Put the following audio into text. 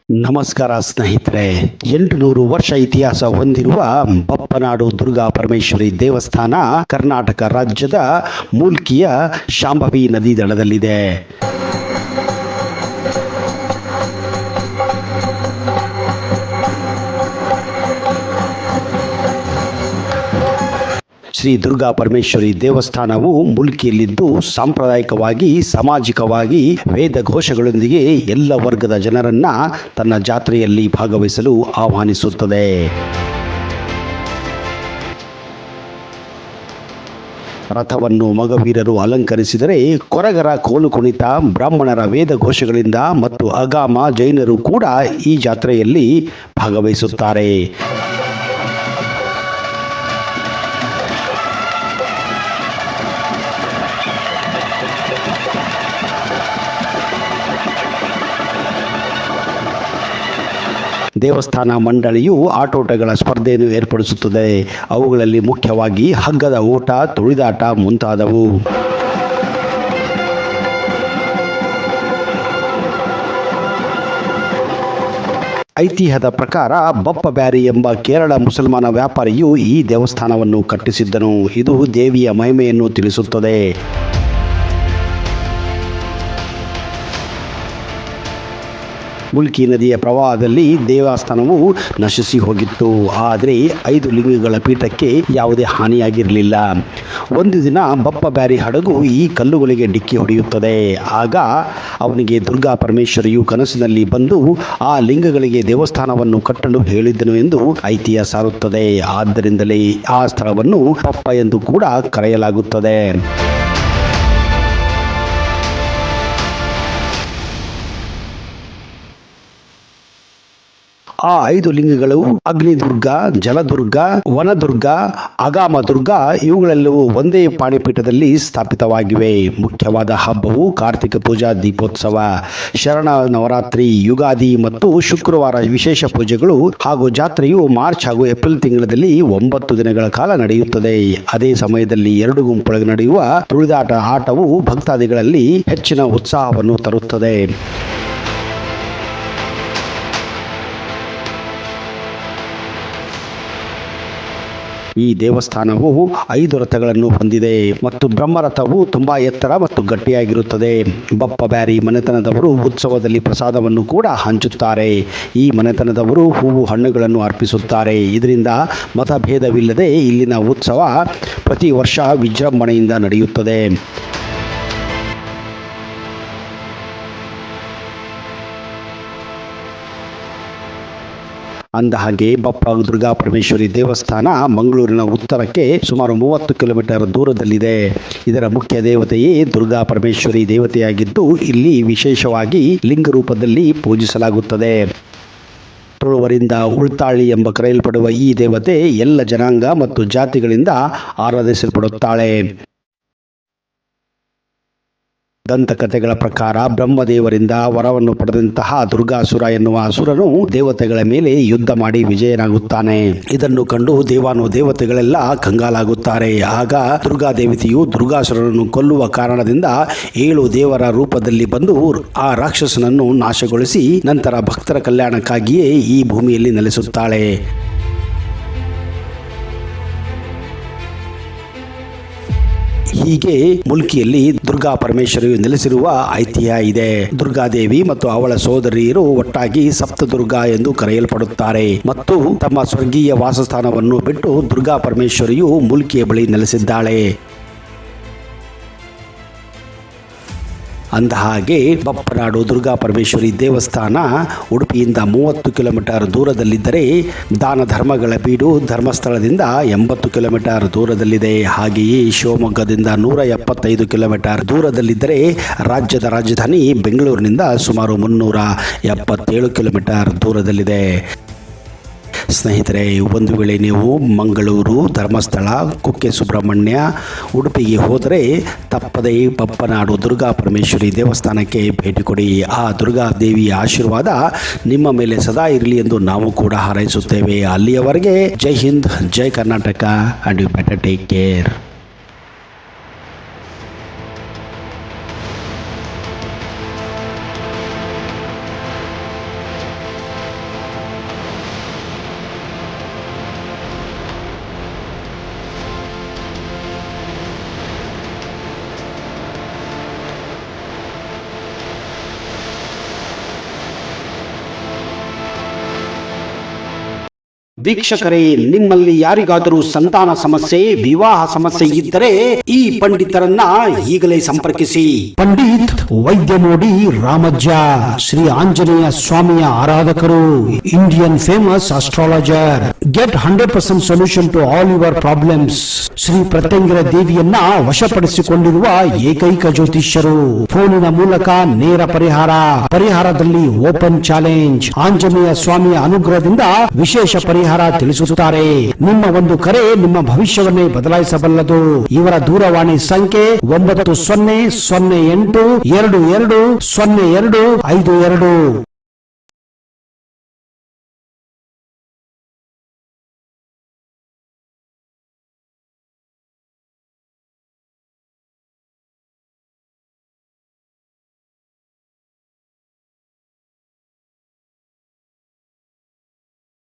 ನಮಸ್ಕಾರ ಸ್ನೇಹಿತರೆ. 800 ವರ್ಷ ಇತಿಹಾಸ ಹೊಂದಿರುವ ಬಪ್ಪನಾಡು ದುರ್ಗಾ ಪರಮೇಶ್ವರಿ ದೇವಸ್ಥಾನ ಕರ್ನಾಟಕ ರಾಜ್ಯದ ಮೂಲ್ಕಿಯ ಶಾಂಭವಿ ನದಿ ದಡದಲ್ಲಿದೆ. ಶ್ರೀ ದುರ್ಗಾ ಪರಮೇಶ್ವರಿ ದೇವಸ್ಥಾನವು ಮುಲ್ಕಿಯಲ್ಲಿದ್ದು ಸಾಂಪ್ರದಾಯಿಕವಾಗಿ, ಸಾಮಾಜಿಕವಾಗಿ ವೇದ ಘೋಷಗಳೊಂದಿಗೆ ಎಲ್ಲ ವರ್ಗದ ಜನರನ್ನ ತನ್ನ ಜಾತ್ರೆಯಲ್ಲಿ ಭಾಗವಹಿಸಲು ಆಹ್ವಾನಿಸುತ್ತದೆ. ರಥವನ್ನು ಮಗವೀರರು ಅಲಂಕರಿಸಿದರೆ, ಕೊರಗರ ಕೋಲು ಕುಣಿತ, ಬ್ರಾಹ್ಮಣರ ವೇದ ಘೋಷಗಳಿಂದ ಮತ್ತು ಅಗಾಮ ಜೈನರು ಕೂಡ ಈ ಜಾತ್ರೆಯಲ್ಲಿ ಭಾಗವಹಿಸುತ್ತಾರೆ. ದೇವಸ್ಥಾನ ಮಂಡಳಿಯು ಆಟೋಟಗಳ ಸ್ಪರ್ಧೆಯನ್ನು ಏರ್ಪಡಿಸುತ್ತದೆ. ಅವುಗಳಲ್ಲಿ ಮುಖ್ಯವಾಗಿ ಹಗ್ಗದ ಓಟ, ತುಳಿದಾಟ ಮುಂತಾದವು. ಐತಿಹ್ಯದ ಪ್ರಕಾರ ಬಪ್ಪ ಬ್ಯಾರಿ ಎಂಬ ಕೇರಳ ಮುಸಲ್ಮಾನ ವ್ಯಾಪಾರಿಯು ಈ ದೇವಸ್ಥಾನವನ್ನು ಕಟ್ಟಿಸಿದ್ದನು. ಇದು ದೇವಿಯ ಮಹಿಮೆಯನ್ನು ತಿಳಿಸುತ್ತದೆ. ಮುಲ್ಕಿ ನದಿಯ ಪ್ರವಾಹದಲ್ಲಿ ದೇವಸ್ಥಾನವು ನಶಿಸಿ ಹೋಗಿತ್ತು. ಆದರೆ 5 ಲಿಂಗಗಳ ಪೀಠಕ್ಕೆ ಯಾವುದೇ ಹಾನಿಯಾಗಿರಲಿಲ್ಲ. ಒಂದು ದಿನ ಬಪ್ಪ ಬ್ಯಾರಿ ಹಡಗು ಈ ಕಲ್ಲುಗಳಿಗೆ ಡಿಕ್ಕಿ ಹೊಡೆಯುತ್ತದೆ. ಆಗ ಅವನಿಗೆ ದುರ್ಗಾ ಪರಮೇಶ್ವರಿಯು ಕನಸಿನಲ್ಲಿ ಬಂದು ಆ ಲಿಂಗಗಳಿಗೆ ದೇವಸ್ಥಾನವನ್ನು ಕಟ್ಟಲು ಹೇಳಿದ್ದನು ಎಂದು ಐತಿಹ್ಯ ಸಾರುತ್ತದೆ. ಆದ್ದರಿಂದಲೇ ಆ ಸ್ಥಳವನ್ನು ಬಪ್ಪ ಎಂದು ಕೂಡ ಕರೆಯಲಾಗುತ್ತದೆ. ಆ 5 ಲಿಂಗಗಳು ಅಗ್ನಿದುರ್ಗ, ಜಲದುರ್ಗ, ವನದುರ್ಗ, ಅಗಾಮ ದುರ್ಗ ಇವುಗಳೆಲ್ಲವೂ ಒಂದೇ ಪಾಣಿಪೀಠದಲ್ಲಿ ಸ್ಥಾಪಿತವಾಗಿವೆ. ಮುಖ್ಯವಾದ ಹಬ್ಬವು ಕಾರ್ತಿಕ ಪೂಜಾ ದೀಪೋತ್ಸವ, ಶರಣ ನವರಾತ್ರಿ, ಯುಗಾದಿ ಮತ್ತು ಶುಕ್ರವಾರ ವಿಶೇಷ ಪೂಜೆಗಳು ಹಾಗೂ ಜಾತ್ರೆಯು ಮಾರ್ಚ್ ಹಾಗೂ ಏಪ್ರಿಲ್ ತಿಂಗಳಲ್ಲಿ 9 ದಿನಗಳ ಕಾಲ ನಡೆಯುತ್ತದೆ. ಅದೇ ಸಮಯದಲ್ಲಿ 2 ಗುಂಪುಗಳಿಗೆ ನಡೆಯುವ ತುಳಿದಾಟ ಆಟವು ಭಕ್ತಾದಿಗಳಲ್ಲಿ ಹೆಚ್ಚಿನ ಉತ್ಸಾಹವನ್ನು ತರುತ್ತದೆ. ಈ ದೇವಸ್ಥಾನವು 5 ರಥಗಳನ್ನು ಹೊಂದಿದೆ ಮತ್ತು ಬ್ರಹ್ಮರಥವು ತುಂಬಾ ಎತ್ತರ ಮತ್ತು ಗಟ್ಟಿಯಾಗಿರುತ್ತದೆ. ಬಪ್ಪ ಬ್ಯಾರಿ ಮನೆತನದವರು ಉತ್ಸವದಲ್ಲಿ ಪ್ರಸಾದವನ್ನು ಕೂಡ ಹಂಚುತ್ತಾರೆ. ಈ ಮನೆತನದವರು ಹೂವು ಹಣ್ಣುಗಳನ್ನು ಅರ್ಪಿಸುತ್ತಾರೆ. ಇದರಿಂದ ಮತಭೇದವಿಲ್ಲದೆ ಇಲ್ಲಿನ ಉತ್ಸವ ಪ್ರತಿ ವರ್ಷ ವಿಜೃಂಭಣೆಯಿಂದ ನಡೆಯುತ್ತದೆ. ಅಂದಹಾಗೆ ಬಪ್ಪ ದುರ್ಗಾ ಪರಮೇಶ್ವರಿ ದೇವಸ್ಥಾನ ಮಂಗಳೂರಿನ ಉತ್ತರಕ್ಕೆ ಸುಮಾರು 30 ಕಿಲೋಮೀಟರ್ ದೂರದಲ್ಲಿದೆ. ಇದರ ಮುಖ್ಯ ದೇವತೆಯೇ ದುರ್ಗಾ ಪರಮೇಶ್ವರಿ ದೇವತೆಯಾಗಿದ್ದು, ಇಲ್ಲಿ ವಿಶೇಷವಾಗಿ ಲಿಂಗ ರೂಪದಲ್ಲಿ ಪೂಜಿಸಲಾಗುತ್ತದೆ. ತುಳುವರಿಂದ ಉಳ್ತಾಳಿ ಎಂಬ ಕರೆಯಲ್ಪಡುವ ಈ ದೇವತೆ ಎಲ್ಲ ಜನಾಂಗ ಮತ್ತು ಜಾತಿಗಳಿಂದ ಆರಾಧಿಸಲ್ಪಡುತ್ತಾಳೆ. ದಂತಕಥೆಗಳ ಪ್ರಕಾರ ಬ್ರಹ್ಮದೇವರಿಂದ ವರವನ್ನು ಪಡೆದಂತಹ ದುರ್ಗಾಸುರ ಎನ್ನುವ ಅಸುರನು ದೇವತೆಗಳ ಮೇಲೆ ಯುದ್ಧ ಮಾಡಿ ವಿಜಯನಾಗುತ್ತಾನೆ. ಇದನ್ನು ಕಂಡು ದೇವತೆಗಳೆಲ್ಲ ಕಂಗಾಲಾಗುತ್ತಾರೆ. ಆಗ ದುರ್ಗಾದೇವತೆಯು ದುರ್ಗಾಸುರನನ್ನು ಕೊಲ್ಲುವ ಕಾರಣದಿಂದ 7 ದೇವರ ರೂಪದಲ್ಲಿ ಬಂದು ಆ ರಾಕ್ಷಸನನ್ನು ನಾಶಗೊಳಿಸಿ ನಂತರ ಭಕ್ತರ ಕಲ್ಯಾಣಕ್ಕಾಗಿಯೇ ಈ ಭೂಮಿಯಲ್ಲಿ ನೆಲೆಸುತ್ತಾಳೆ. ಹೀಗೆ ಮುಲ್ಕಿಯಲ್ಲಿ ದುರ್ಗಾ ಪರಮೇಶ್ವರಿಯು ನೆಲೆಸಿರುವ ಐತಿಹ್ಯ ಇದೆ. ದುರ್ಗಾದೇವಿ ಮತ್ತು ಅವಳ ಸೋದರಿಯರು ಒಟ್ಟಾಗಿ ಸಪ್ತದುರ್ಗಾ ಎಂದು ಕರೆಯಲ್ಪಡುತ್ತಾರೆ ಮತ್ತು ತಮ್ಮ ಸ್ವರ್ಗೀಯ ವಾಸಸ್ಥಾನವನ್ನು ಬಿಟ್ಟು ದುರ್ಗಾ ಪರಮೇಶ್ವರಿಯು ಮುಲ್ಕಿಯ ಬಳಿ ನೆಲೆಸಿದ್ದಾಳೆ. ಅಂದಹಾಗೆ ಬಪ್ಪನಾಡು ದುರ್ಗಾ ಪರಮೇಶ್ವರಿ ದೇವಸ್ಥಾನ ಉಡುಪಿಯಿಂದ 30 ಕಿಲೋಮೀಟರ್ ದೂರದಲ್ಲಿದ್ದರೆ, ದಾನ ಧರ್ಮಗಳ ಬೀಡು ಧರ್ಮಸ್ಥಳದಿಂದ 80 ಕಿಲೋಮೀಟರ್ ದೂರದಲ್ಲಿದೆ. ಹಾಗೆಯೇ ಶಿವಮೊಗ್ಗದಿಂದ 175 ಕಿಲೋಮೀಟರ್ ದೂರದಲ್ಲಿದ್ದರೆ, ರಾಜ್ಯದ ರಾಜಧಾನಿ ಬೆಂಗಳೂರಿನಿಂದ ಸುಮಾರು 377 ಕಿಲೋಮೀಟರ್ ದೂರದಲ್ಲಿದೆ. ಸ್ನೇಹಿತರೆ, ಒಂದು ವೇಳೆ ನೀವು ಮಂಗಳೂರು, ಧರ್ಮಸ್ಥಳ, ಕುಕ್ಕೆ ಸುಬ್ರಹ್ಮಣ್ಯ, ಉಡುಪಿಗೆ ಹೋದರೆ ತಪ್ಪದೇ ಬಪ್ಪನಾಡು ದುರ್ಗಾ ಪರಮೇಶ್ವರಿ ದೇವಸ್ಥಾನಕ್ಕೆ ಭೇಟಿ ಕೊಡಿ. ಆ ದುರ್ಗಾ ದೇವಿಯ ಆಶೀರ್ವಾದ ನಿಮ್ಮ ಮೇಲೆ ಸದಾ ಇರಲಿ ಎಂದು ನಾವು ಕೂಡ ಹಾರೈಸುತ್ತೇವೆ. ಅಲ್ಲಿಯವರೆಗೆ Jai Hind, Jai Karnataka, and you better take care. ವೀಕ್ಷಕರೇ, ನಿಮ್ಮಲ್ಲಿ ಯಾರಿಗಾದರೂ ಸಂತಾನ ಸಮಸ್ಯೆ, ವಿವಾಹ ಸಮಸ್ಯೆ ಇದ್ದರೆ ಈ ಪಂಡಿತರನ್ನ ಈಗಲೇ ಸಂಪರ್ಕಿಸಿ. ಪಂಡಿತ್ ವೈದ್ಯ ಮೋಡಿ ರಾಮಜ್ಜ, ಶ್ರೀ ಆಂಜನೇಯ ಸ್ವಾಮಿಯ ಆರಾಧಕರು, Indian famous astrologer. Get 100% solution to all your problems. Shri Prathyangira ದೇವಿಯನ್ನ ವಶಪಡಿಸಿಕೊಂಡಿರುವ ಏಕೈಕ ಜ್ಯೋತಿಷ್ಯರು. ಫೋನಿನ ಮೂಲಕ ನೇರ ಪರಿಹಾರದಲ್ಲಿ ಓಪನ್ ಚಾಲೆಂಜ್. ಆಂಜನೇಯ ಸ್ವಾಮಿಯ ಅನುಗ್ರಹದಿಂದ ವಿಶೇಷ ಪರಿಹಾರ ತಿಳಿಸುತ್ತಾರೆ. ನಿಮ್ಮ ಒಂದು ಕರೆ ನಿಮ್ಮ ಭವಿಷ್ಯವನ್ನೇ ಬದಲಾಯಿಸಬಲ್ಲದು. ಇವರ ದೂರವಾಣಿ ಸಂಖ್ಯೆ 9008220252.